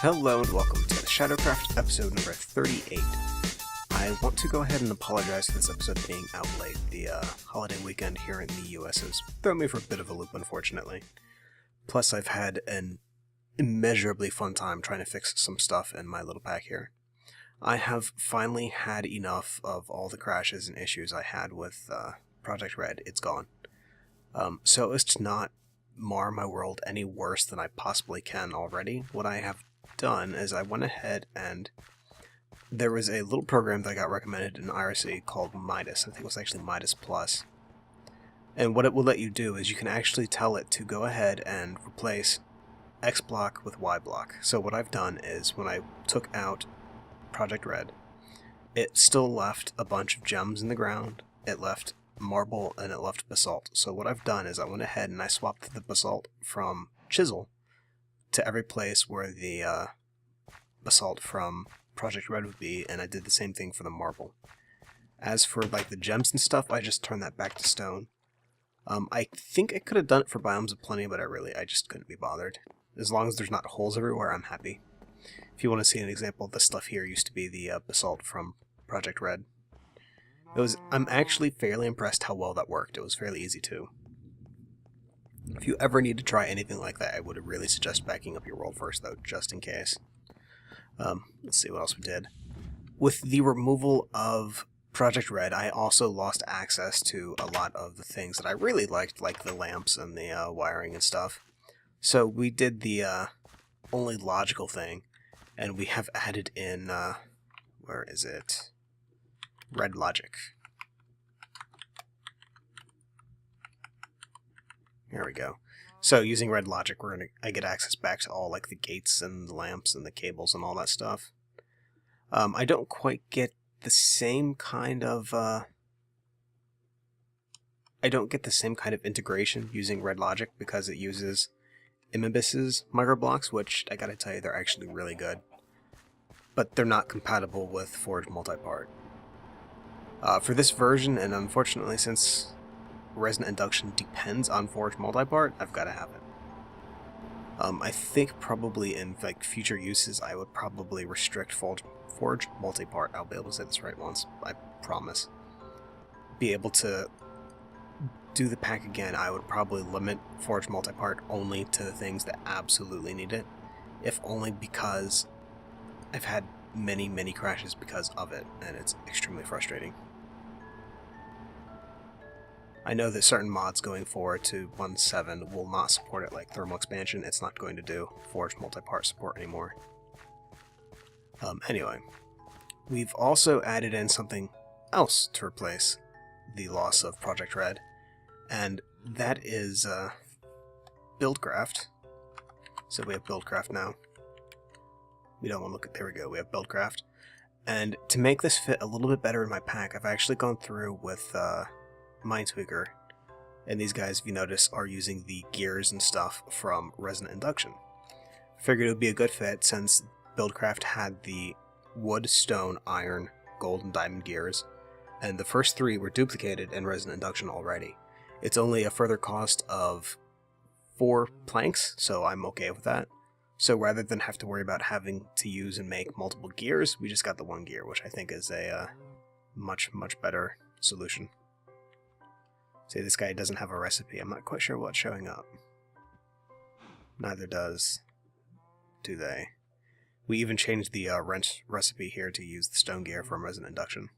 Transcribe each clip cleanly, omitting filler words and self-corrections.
Hello and welcome to SHADOWCRAFT episode number 38. I want to go ahead and apologize for this episode being out late. The holiday weekend here in the US has thrown me for a bit of a loop, unfortunately. Plus, I've had an immeasurably fun time trying to fix some stuff in my little pack here. I have finally had enough of all the crashes and issues I had with Project Red. It's gone. So as to not mar my world any worse than I possibly can already, what I have done is I went ahead and there was a little program that I got recommended in IRC called Midas. I think it was actually Midas Plus. And what it will let you do is you can actually tell it to go ahead and replace X block with Y block. So what I've done is when I took out Project Red, it still left a bunch of gems in the ground, it left marble, and it left basalt. So what I've done is I went ahead and I swapped the basalt from chisel to every place where the basalt from Project Red would be, and I did the same thing for the marble. As for like the gems and stuff, I just turned that back to stone. I think I could have done it for Biomes of Plenty, but I just couldn't be bothered. As long as there's not holes everywhere, I'm happy. If you want to see an example, this stuff here used to be the basalt from Project Red. I'm actually fairly impressed how well that worked. It was fairly easy too. If you ever need to try anything like that, I would really suggest backing up your world first, though, just in case. Let's see what else we did. With the removal of Project Red, I also lost access to a lot of the things that I really liked, like the lamps and the wiring and stuff. So we did the only logical thing, and we have added in, where is it? Red Logic. There we go. So using Red Logic, I get access back to all like the gates and the lamps and the cables and all that stuff. I don't quite get the same kind of integration using Red Logic because it uses Imibis's microblocks, which I gotta tell you, they're actually really good. But they're not compatible with Forge Multipart. For this version, and unfortunately since Resonant Induction depends on Forge Multipart, I've got to have it. I think probably in like future uses I would probably restrict Forge Multipart. I'll be able to say this right once, I promise. Be able to do the pack again, I would probably limit Forge Multipart only to the things that absolutely need it, if only because I've had many crashes because of it, and it's extremely frustrating. I know that certain mods going forward to 1.7 will not support it, like Thermal Expansion. It's not going to do Forge Multipart support anymore. Anyway, we've also added in something else to replace the loss of Project Red, and that is BuildCraft. So we have BuildCraft now. We don't want to look at, there we go, we have BuildCraft. And to make this fit a little bit better in my pack, I've actually gone through with Minesweeper, and these guys, if you notice, are using the gears and stuff from Resonant Induction. I figured it would be a good fit since BuildCraft had the wood, stone, iron, gold, and diamond gears, and the first three were duplicated in Resonant Induction already. It's only a further cost of 4 planks, so I'm okay with that. So rather than have to worry about having to use and make multiple gears, we just got the one gear, which I think is a much better solution. See, this guy doesn't have a recipe. I'm not quite sure what's showing up. Neither do they. We even changed the wrench recipe here to use the stone gear from Resonant Induction.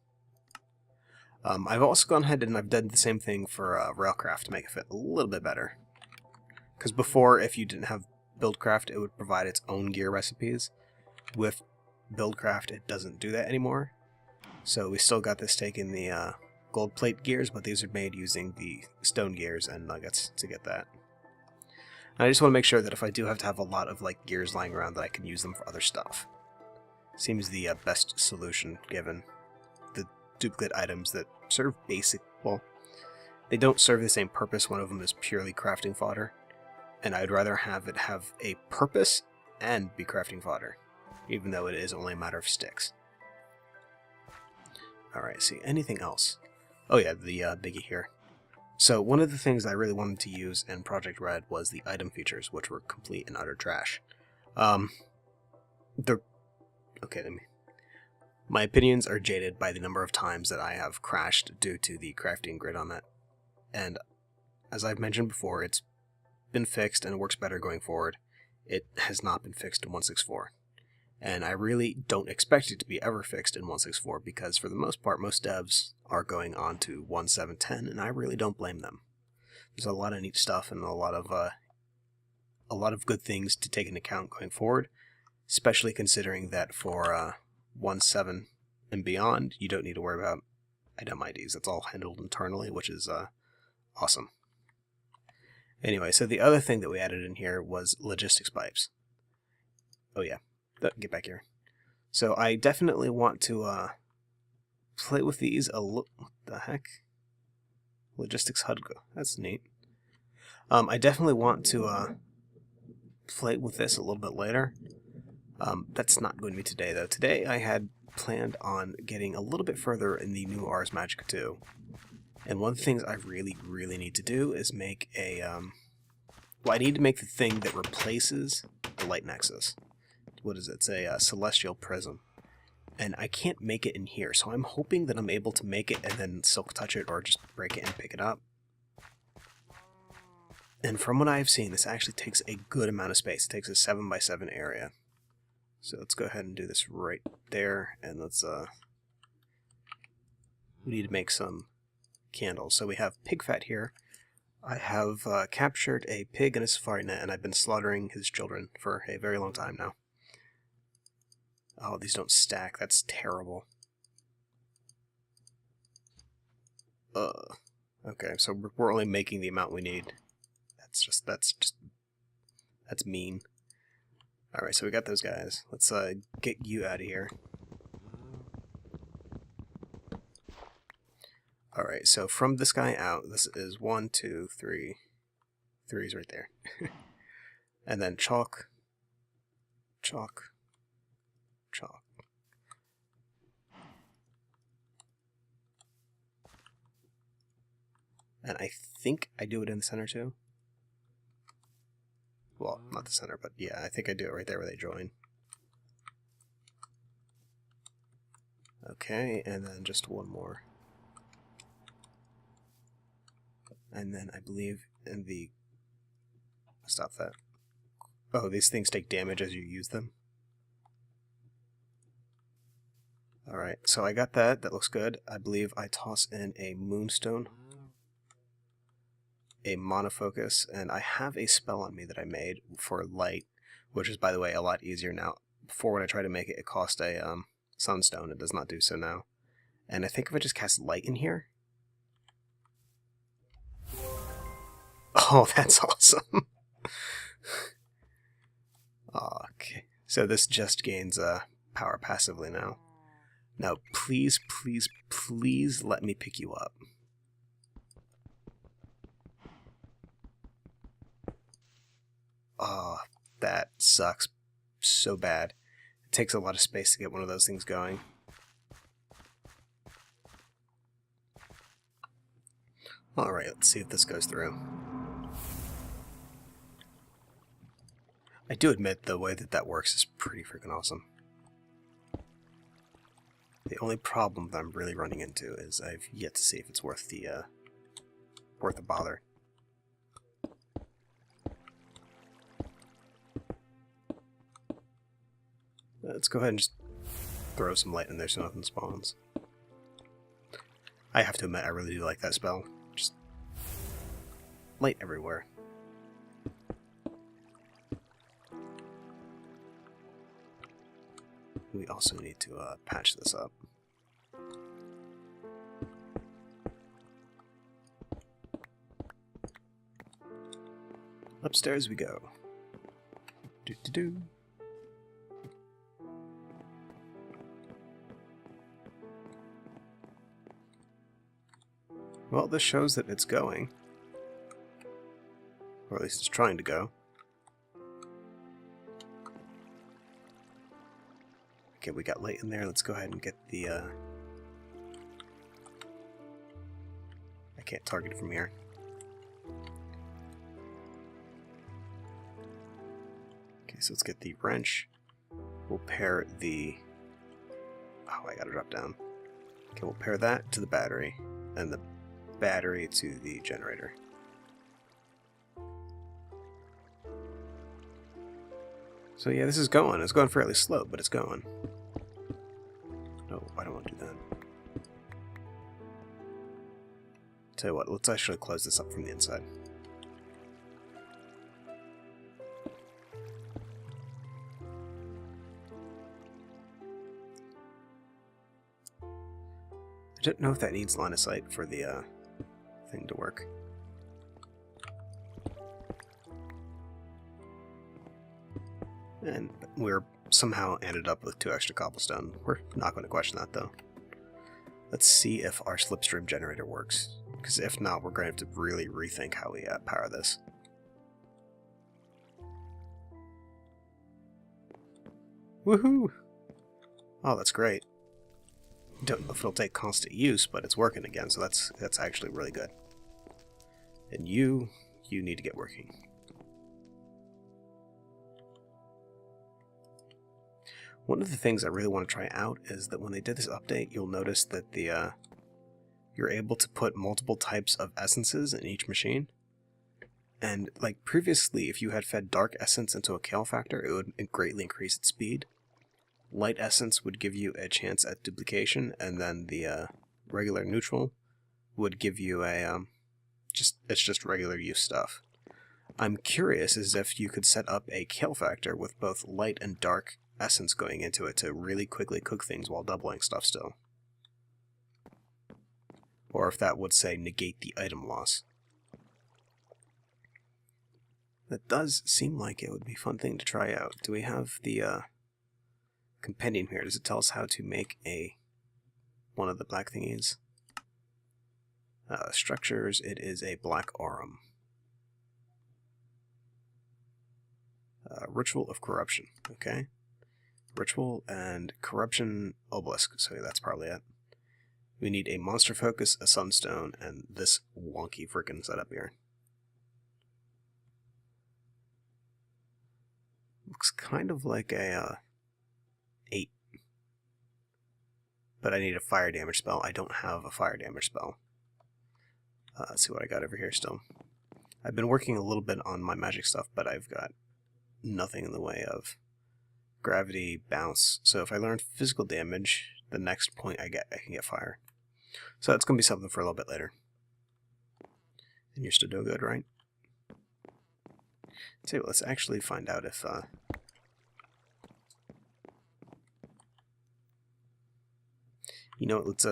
I've also gone ahead and I've done the same thing for Railcraft to make it fit a little bit better. Because before, if you didn't have BuildCraft, it would provide its own gear recipes. With BuildCraft, it doesn't do that anymore. So we still got this taking the gold plate gears, but these are made using the stone gears and nuggets to get that. And I just want to make sure that if I do have to have a lot of like gears lying around, that I can use them for other stuff. Seems the best solution given the duplicate items that serve basic, well, they don't serve the same purpose. One of them is purely crafting fodder, and I'd rather have it have a purpose and be crafting fodder, even though it is only a matter of sticks. Alright, see, anything else? Oh yeah, the biggie here. So one of the things I really wanted to use in Project Red was the item features, which were complete and utter trash. Okay, my opinions are jaded by the number of times that I have crashed due to the crafting grid on that. And as I've mentioned before, it's been fixed and it works better going forward. It has not been fixed in 1.6.4. And I really don't expect it to be ever fixed in 1.6.4 because for the most part, most devs are going on to 1.7.10, and I really don't blame them. There's a lot of neat stuff and a lot of good things to take into account going forward, especially considering that for 1.7 and beyond, you don't need to worry about item IDs. That's all handled internally, which is awesome. Anyway, so the other thing that we added in here was logistics pipes. Oh yeah, get back here. So I definitely want to play with these a little. What the heck? Logistics HUD. That's neat. I definitely want to play with this a little bit later. That's not going to be today, though. Today I had planned on getting a little bit further in the new Ars Magica 2. And one of the things I really, really need to do is make a, well, I need to make the thing that replaces the light nexus. What is it? It's a celestial prism. And I can't make it in here, so I'm hoping that I'm able to make it and then silk touch it or just break it and pick it up. And from what I've seen, this actually takes a good amount of space. It takes a 7x7 area. So let's go ahead and do this right there, and let's, we need to make some candles. So we have pig fat here. I have captured a pig in a safari net, and I've been slaughtering his children for a very long time now. Oh, these don't stack. That's terrible. Okay, so we're only making the amount we need. That's mean. Alright, so we got those guys. Let's get you out of here. Alright, so from this guy out, this is 1, 2, 3. 3's right there. And then chalk, chalk, chalk. And I think I do it in the center too. Well, not the center, but yeah, I think I do it right there where they join. Okay, and then just one more. And then I believe in the... Stop that. Oh, these things take damage as you use them. Alright, so I got that. That looks good. I believe I toss in a moonstone, a monofocus, and I have a spell on me that I made for light, which is, by the way, a lot easier now. Before, when I tried to make it, it cost a sunstone. It does not do so now. And I think if I just cast light in here... Oh, that's awesome! Okay, so this just gains power passively now. Now, please, please, please let me pick you up. Oh, that sucks so bad. It takes a lot of space to get one of those things going. Alright, let's see if this goes through. I do admit the way that works is pretty freaking awesome. The only problem that I'm really running into is I've yet to see if it's worth the bother. Let's go ahead and just throw some light in there so nothing spawns. I have to admit, I really do like that spell. Just light everywhere. We also need to patch this up. Upstairs we go. Do-do-do. Well, this shows that it's going. Or at least it's trying to go. Okay, we got light in there. Let's go ahead and get the... I can't target it from here. Okay, so let's get the wrench. we'll pair the... Oh, I gotta drop down. Okay, we'll pair that to the battery, and the battery to the generator. So yeah, this is going. It's going fairly slow, but it's going. No, I don't want to do that. Tell you what, let's actually close this up from the inside. I don't know if that needs line of sight for the thing to work. And we're somehow ended up with 2 extra cobblestone. We're not going to question that, though. Let's see if our slipstream generator works. Because if not, we're going to have to really rethink how we power this. Woohoo! Oh, that's great. Don't know if it'll take constant use, but it's working again, so that's actually really good. And you need to get working. One of the things I really want to try out is that when they did this update, you'll notice that the you're able to put multiple types of essences in each machine. And like previously, if you had fed dark essence into a kale factor, it would greatly increase its speed. Light essence would give you a chance at duplication, and then the regular neutral would give you a it's just regular use stuff. I'm curious as if you could set up a kale factor with both light and dark essence going into it to really quickly cook things while doubling stuff still. Or if that would, say, negate the item loss. That does seem like it would be a fun thing to try out. Do we have the compendium here? Does it tell us how to make one of the black thingies? Structures, it is a black aurum. Ritual of corruption, okay. Ritual and corruption obelisk, so that's probably it. We need a monster focus, a sunstone, and this wonky freaking setup here. Looks kind of like a 8. But I need a fire damage spell. I don't have a fire damage spell. Let's see what I got over here still. I've been working a little bit on my magic stuff, but I've got nothing in the way of gravity, bounce. So if I learn physical damage, the next point I can get fire. So that's going to be something for a little bit later. And you're still doing good, right? So let's actually find out if you know, let's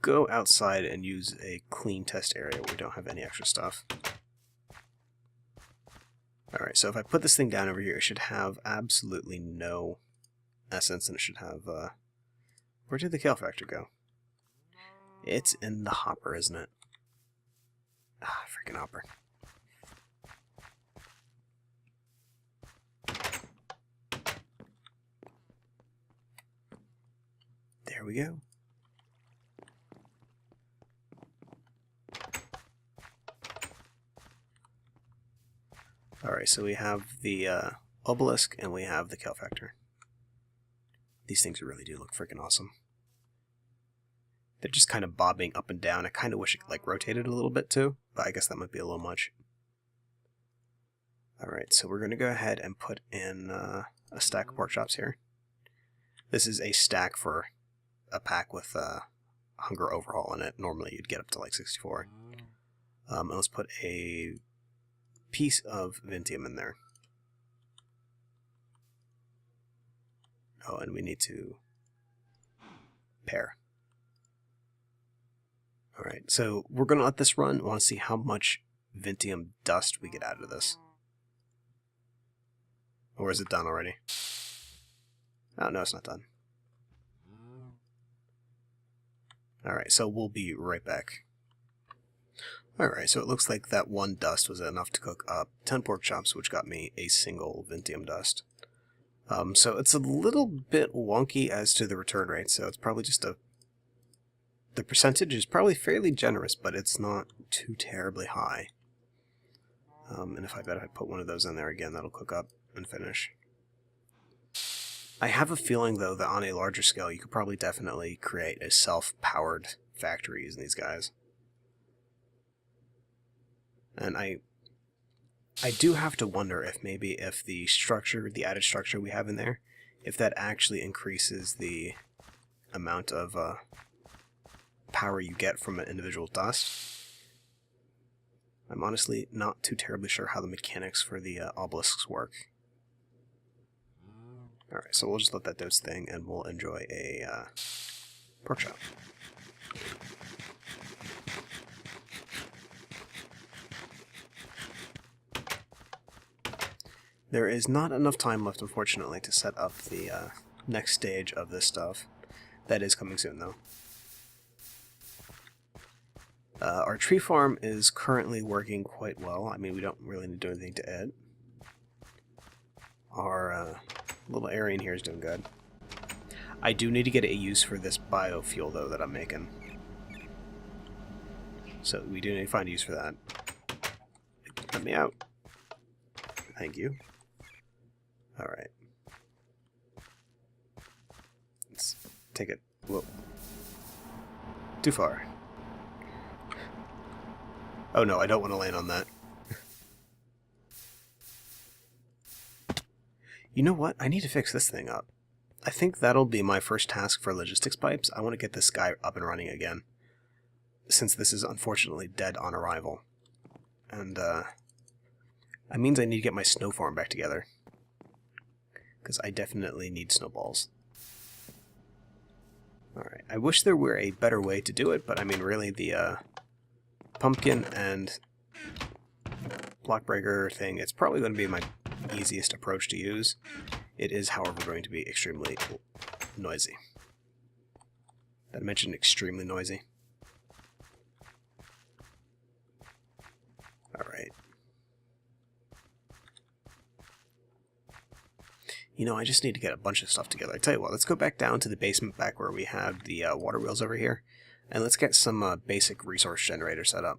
go outside and use a clean test area where we don't have any extra stuff. Alright, so if I put this thing down over here, it should have absolutely no essence, and it should have, where did the kale factor go? It's in the hopper, isn't it? Ah, freaking hopper. There we go. Alright, so we have the obelisk and we have the kale factor. These things really do look freaking awesome. They're just kind of bobbing up and down. I kind of wish it like rotated a little bit too, but I guess that might be a little much. Alright, so we're going to go ahead and put in a stack of pork chops here. This is a stack for a pack with hunger overhaul in it. Normally you'd get up to like 64. And let's put a piece of Vintium in there. Oh, and we need to pair. Alright, so we're going to let this run. I want to see how much Vintium dust we get out of this. Or is it done already? Oh, no, it's not done. Alright, so we'll be right back. Alright, so it looks like that one dust was enough to cook up 10 pork chops, which got me a single Vintium dust. So it's a little bit wonky as to the return rate, so it's probably just the percentage is probably fairly generous, but it's not too terribly high. And if I put one of those in there again, that'll cook up and finish. I have a feeling, though, that on a larger scale, you could probably definitely create a self-powered factory using these guys. And I do have to wonder if maybe if the structure, the added structure we have in there, if that actually increases the amount of power you get from an individual dust. I'm honestly not too terribly sure how the mechanics for the obelisks work. Alright, so we'll just let that do its thing, and we'll enjoy a pork chop. There is not enough time left, unfortunately, to set up the next stage of this stuff. That is coming soon, though. Our tree farm is currently working quite well. I mean, we don't really need to do anything to it. Our little area in here is doing good. I do need to get a use for this biofuel, though, that I'm making. So we do need to find a use for that. Let me out. Thank you. Alright. Let's take it. Whoa. Too far. Oh no, I don't want to land on that. You know what? I need to fix this thing up. I think that'll be my first task for logistics pipes. I want to get this guy up and running again, since this is unfortunately dead on arrival. And that means I need to get my snow farm back together, because I definitely need snowballs. Alright, I wish there were a better way to do it, but I mean really the pumpkin and block breaker thing, it's probably going to be my easiest approach to use. It is, however, going to be extremely noisy. Did I mention extremely noisy? Alright. You know, I just need to get a bunch of stuff together. I tell you what, let's go back down to the basement back where we have the water wheels over here, and let's get some basic resource generator set up.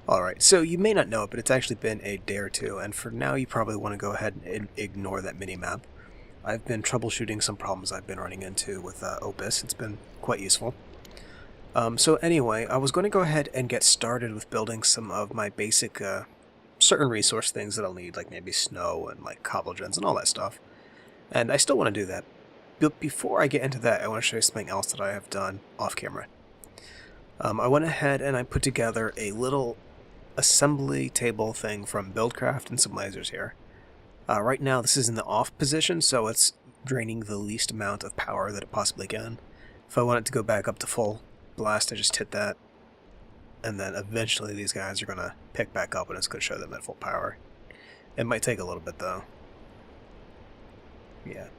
Alright, so you may not know it, but it's actually been a day or two, and for now you probably want to go ahead and ignore that mini-map. I've been troubleshooting some problems I've been running into with Opus. It's been quite useful. So anyway, I was going to go ahead and get started with building some of my basic certain resource things that I'll need, like maybe snow and like cobble gens and all that stuff. And I still want to do that. But before I get into that, I want to show you something else that I have done off camera. I went ahead and I put together a little assembly table thing from Buildcraft and some lasers here. Right now this is in the off position, so it's draining the least amount of power that it possibly can. If I want it to go back up to full blast, I just hit that, and then eventually these guys are going to pick back up and it's going to show them at full power. It might take a little bit though. Yeah.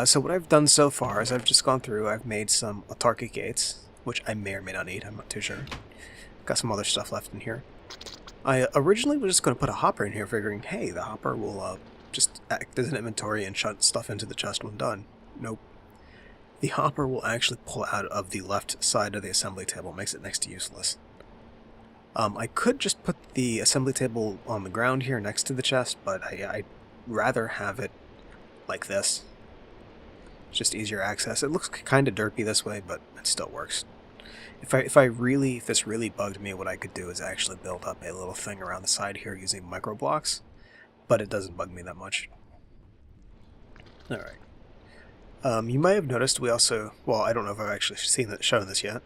So what I've done so far is I've just gone through, I've made some autarkic gates, which I may or may not need, I'm not too sure. Got some other stuff left in here. I originally was just going to put a hopper in here, figuring, hey, the hopper will just act as an inventory and shut stuff into the chest when done. Nope. The hopper will actually pull out of the left side of the assembly table, makes it next to useless. I could just put the assembly table on the ground here next to the chest, but I'd rather have it like this. It's just easier access. It looks kind of derpy this way, but it still works. If this really bugged me, what I could do is actually build up a little thing around the side here using micro blocks, but it doesn't bug me that much. Alright. You might have noticed we also, well, I don't know if I've actually shown this yet.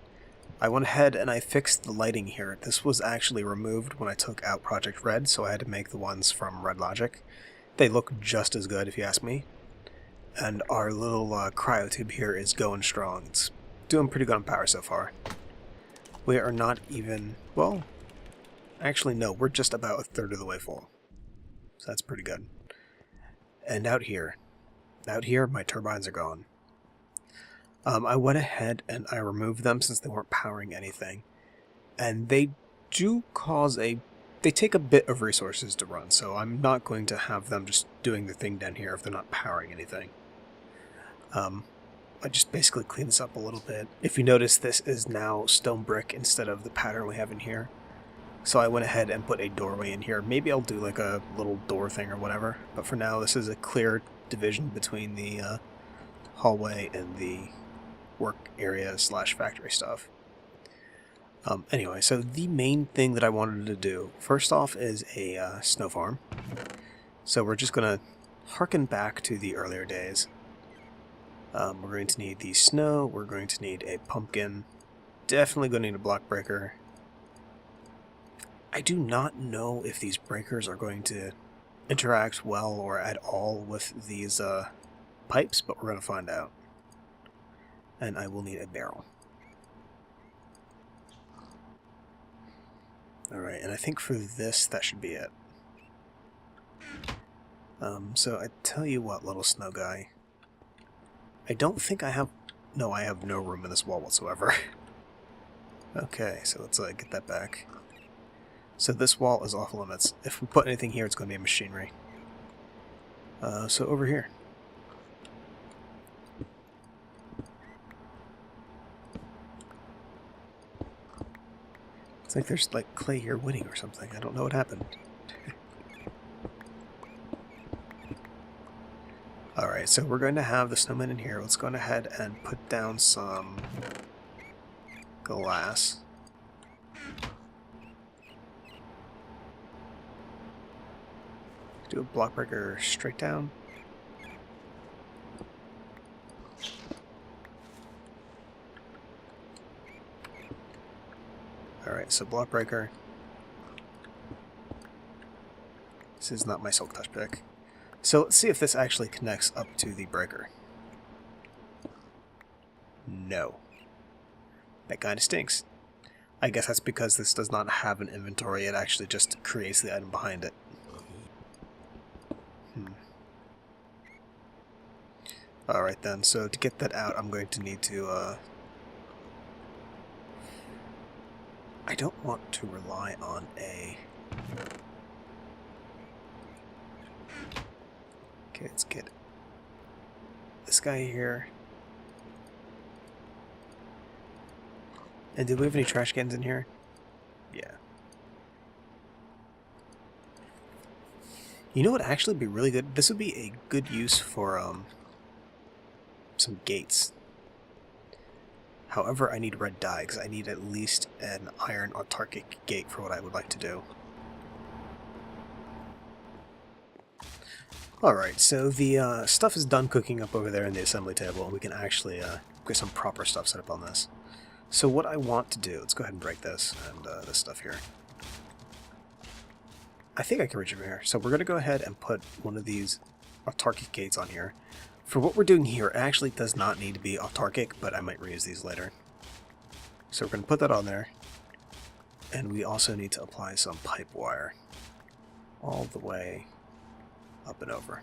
I went ahead and I fixed the lighting here. This was actually removed when I took out Project Red, so I had to make the ones from Red Logic. They look just as good, if you ask me. And our little cryotube here is going strong. It's doing pretty good on power so far. We are not even, well, actually no, we're just about a third of the way full. So that's pretty good. And out here my turbines are gone. I went ahead and I removed them since they weren't powering anything. And they do they take a bit of resources to run, so I'm not going to have them just doing the thing down here if they're not powering anything. I just basically clean this up a little bit. If you notice, this is now stone brick instead of the pattern we have in here. So I went ahead and put a doorway in here. Maybe I'll do like a little door thing or whatever. But for now, this is a clear division between the hallway and the work area / factory stuff. Anyway, so the main thing that I wanted to do, first off, is a snow farm. So we're just going to harken back to the earlier days. We're going to need the snow, we're going to need a pumpkin, definitely going to need a block breaker. I do not know if these breakers are going to interact well or at all with these pipes, but we're going to find out. And I will need a barrel. Alright, and I think for this, that should be it. So I tell you what, little snow guy. I don't think I have... No, I have no room in this wall whatsoever. Okay, so let's get that back. So this wall is off limits. If we put anything here, it's going to be machinery. So over here. It's like there's like clay here winning or something. I don't know what happened. Alright, so we're going to have the snowman in here. Let's go ahead and put down some glass. Do a block breaker straight down. Alright, so block breaker. This is not my silk touch pick. So let's see if this actually connects up to the breaker. No. That kind of stinks. I guess that's because this does not have an inventory, it actually just creates the item behind it. Alright then, so to get that out, I'm going to need to, I don't want to rely on a... Okay, let's get this guy here. And do we have any trash cans in here? Yeah. You know what would actually be really good? This would be a good use for, some gates. However, I need red dye, because I need at least an iron autarkic gate for what I would like to do. Alright, so the stuff is done cooking up over there in the assembly table, and we can actually get some proper stuff set up on this. So what I want to do, let's go ahead and break this, and this stuff here. I think I can reach over here. So we're going to go ahead and put one of these autarkic gates on here. For what we're doing here, it actually does not need to be autarkic, but I might reuse these later. So we're going to put that on there. And we also need to apply some pipe wire all the way up and over.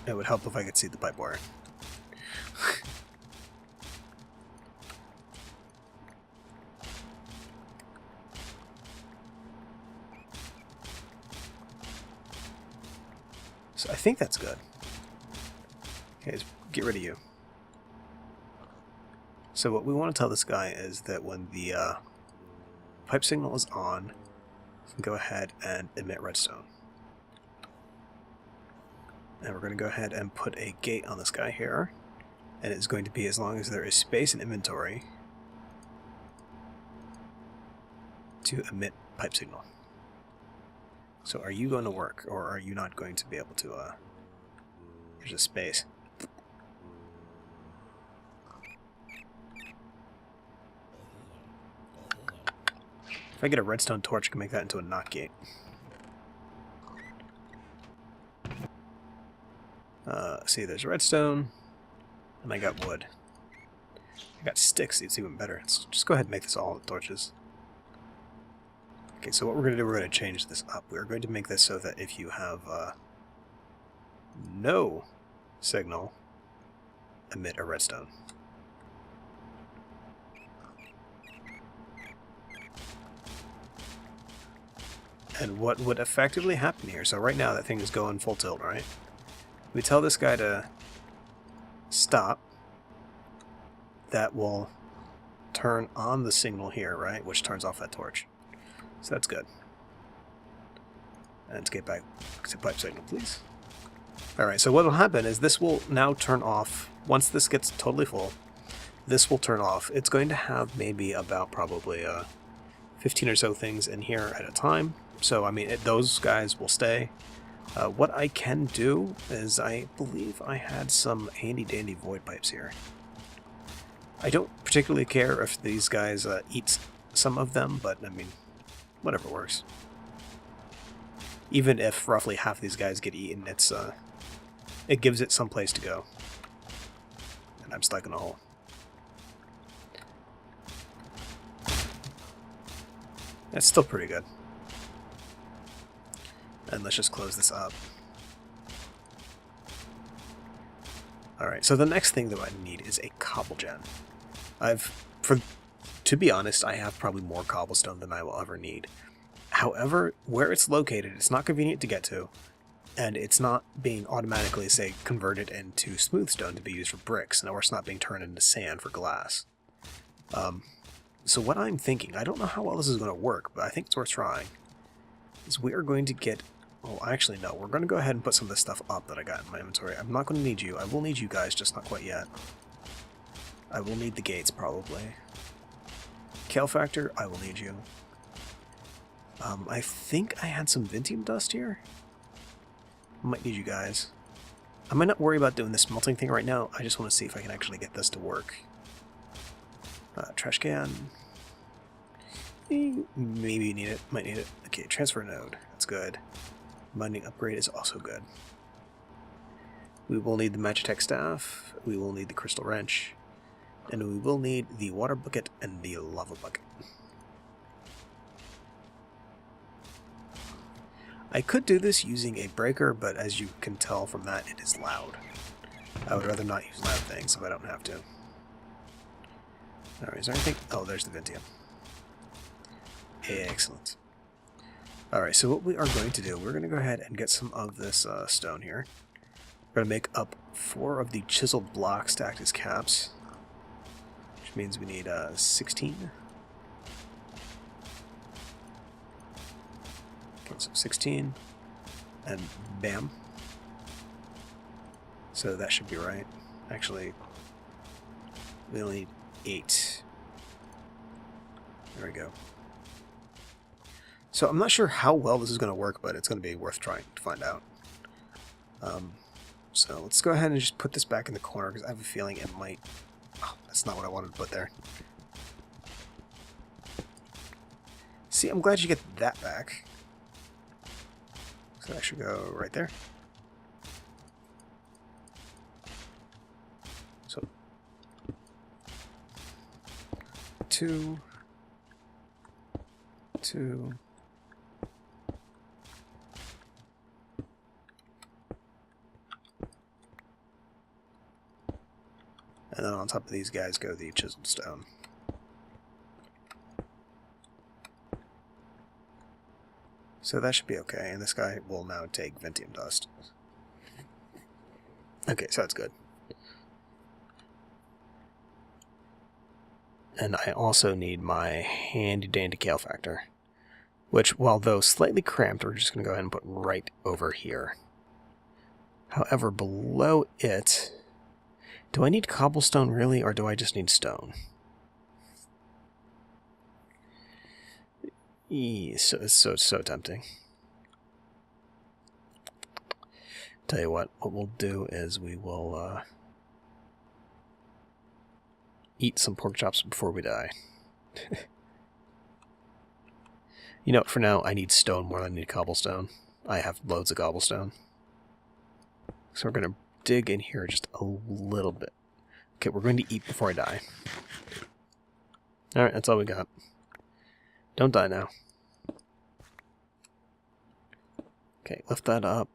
It would help if I could see the pipe wire. So I think that's good. Okay, let's get rid of you. So what we want to tell this guy is that when the pipe signal is on, we can go ahead and emit redstone. And we're going to go ahead and put a gate on this guy here. And it's going to be as long as there is space in inventory to emit pipe signal. So are you going to work, or are you not going to be able to, there's a space. If I get a redstone torch, I can make that into a knock gate. See, there's redstone, and I got wood. I got sticks, it's even better. Let's just go ahead and make this all torches. Okay, so what we're going to do, we're going to change this up. We're going to make this so that if you have no signal, emit a redstone. And what would effectively happen here, so right now that thing is going full tilt, right? We tell this guy to stop, that will turn on the signal here, right? Which turns off that torch. So that's good. And let's get back to pipe signal, please. Alright, so what will happen is this will now turn off. Once this gets totally full, this will turn off. It's going to have maybe about probably 15 or so things in here at a time. So, I mean, those guys will stay. What I can do is, I believe I had some handy-dandy void pipes here. I don't particularly care if these guys eat some of them, but, I mean, whatever works. Even if roughly half these guys get eaten, it gives it some place to go. And I'm stuck in a hole. That's still pretty good. And let's just close this up. Alright, so the next thing that I need is a cobble gen. To be honest, I have probably more cobblestone than I will ever need. However, where it's located, it's not convenient to get to, and it's not being automatically, say, converted into smooth stone to be used for bricks, or it's not being turned into sand for glass. So what I'm thinking, I don't know how well this is going to work, but I think it's worth trying, is we are going to get... Oh, actually, no. We're going to go ahead and put some of this stuff up that I got in my inventory. I'm not going to need you. I will need you guys, just not quite yet. I will need the gates, probably. Kale factor, I will need you. I think I had some Vintium dust here. I might need you guys. I might not worry about doing the smelting thing right now. I just want to see if I can actually get this to work. Trash can. Maybe you need it. Might need it. Okay, transfer node. That's good. Mining upgrade is also good. We will need the Magitech staff. We will need the crystal wrench. And we will need the water bucket and the lava bucket. I could do this using a breaker, but as you can tell from that, it is loud. I would rather not use loud things if I don't have to. Alright, is there anything? Oh, there's the Vintium. Excellent. Alright, so what we are going to do, we're going to go ahead and get some of this stone here. We're going to make up 4 of the chiseled blocks stacked as caps, which means we need 16. Okay, so 16, and bam. So that should be right. Actually, we only need 8. There we go. So I'm not sure how well this is going to work, but it's going to be worth trying to find out. So let's go ahead and just put this back in the corner, because I have a feeling it might... Oh, that's not what I wanted to put there. See, I'm glad you get that back. So that should go right there. So 2, 2. And then on top of these guys go the chiseled stone. So that should be okay, and this guy will now take Vintium dust. Okay, so that's good. And I also need my handy-dandy kale factor, which, while though slightly cramped, we're just going to go ahead and put right over here. However, below it... Do I need cobblestone really, or do I just need stone? So it's so tempting. Tell you what we'll do is we will eat some pork chops before we die. You know, for now, I need stone more than I need cobblestone. I have loads of cobblestone. So we're going to dig in here just a little bit. Okay, we're going to eat before I die. Alright, that's all we got. Don't die now. Okay, lift that up.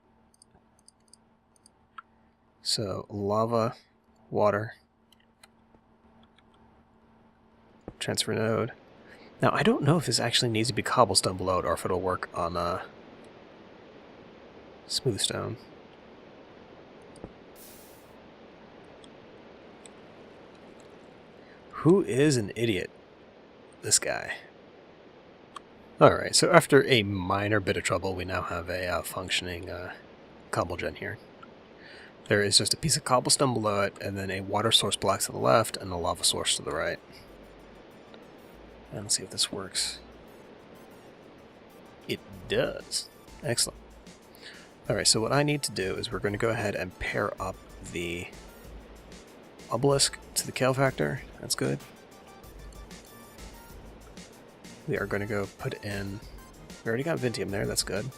So, lava, water, transfer node. Now, I don't know if this actually needs to be cobblestone below it, or if it'll work on smooth stone. Who is an idiot? This guy. Alright, so after a minor bit of trouble, we now have a functioning cobble gen here. There is just a piece of cobblestone below it, and then a water source block to the left, and a lava source to the right. And let's see if this works. It does. Excellent. Alright, so what I need to do is we're going to go ahead and pair up the obelisk to the Kale Factor. That's good. We are going to go put in... We already got Vintium there, that's good.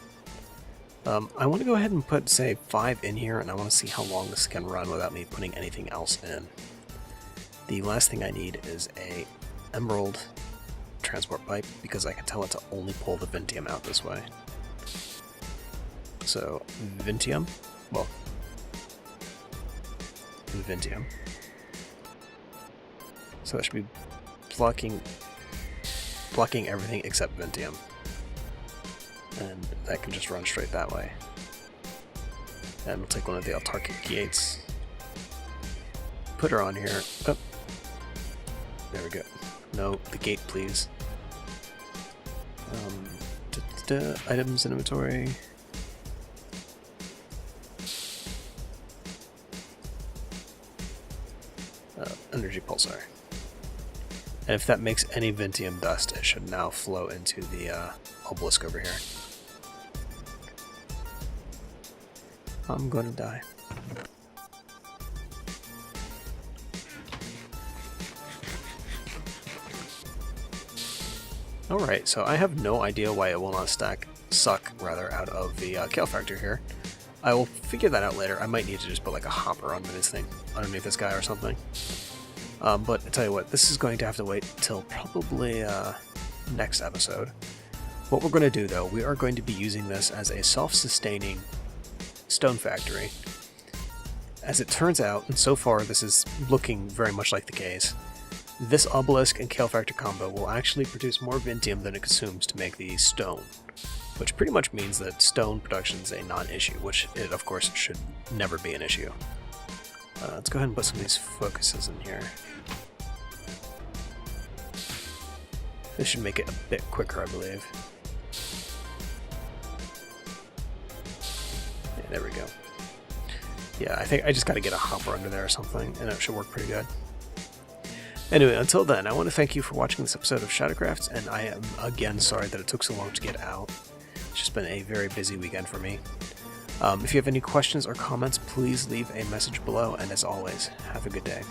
I want to go ahead and put, say, 5 in here, and I want to see how long this can run without me putting anything else in. The last thing I need is a emerald transport pipe, because I can tell it to only pull the Vintium out this way. So, Vintium. Well, Vintium. So that should be blocking everything except Vintium. And that can just run straight that way. And we'll take one of the autarkic gates. Put her on here. Oh. There we go. No, the gate, please. Items in inventory. Energy pulsar. And if that makes any Vintium dust, it should now flow into the obelisk over here. I'm going to die. Alright, so I have no idea why it will not suck out of the Kale Factor here. I will figure that out later. I might need to just put like a hopper underneath this guy or something. But I tell you what, this is going to have to wait till probably next episode. What we're going to do though, we are going to be using this as a self-sustaining stone factory. As it turns out, and so far this is looking very much like the case, this obelisk and Kale Factor combo will actually produce more Vintium than it consumes to make the stone. Which pretty much means that stone production is a non-issue, which it of course should never be an issue. Let's go ahead and put some of these focuses in here. This should make it a bit quicker, I believe. Yeah, there we go. Yeah, I think I just gotta get a hopper under there or something, and it should work pretty good. Anyway, until then, I want to thank you for watching this episode of SHADOWCRAFT, and I am again sorry that it took so long to get out. It's just been a very busy weekend for me. If you have any questions or comments, please leave a message below, and as always, have a good day.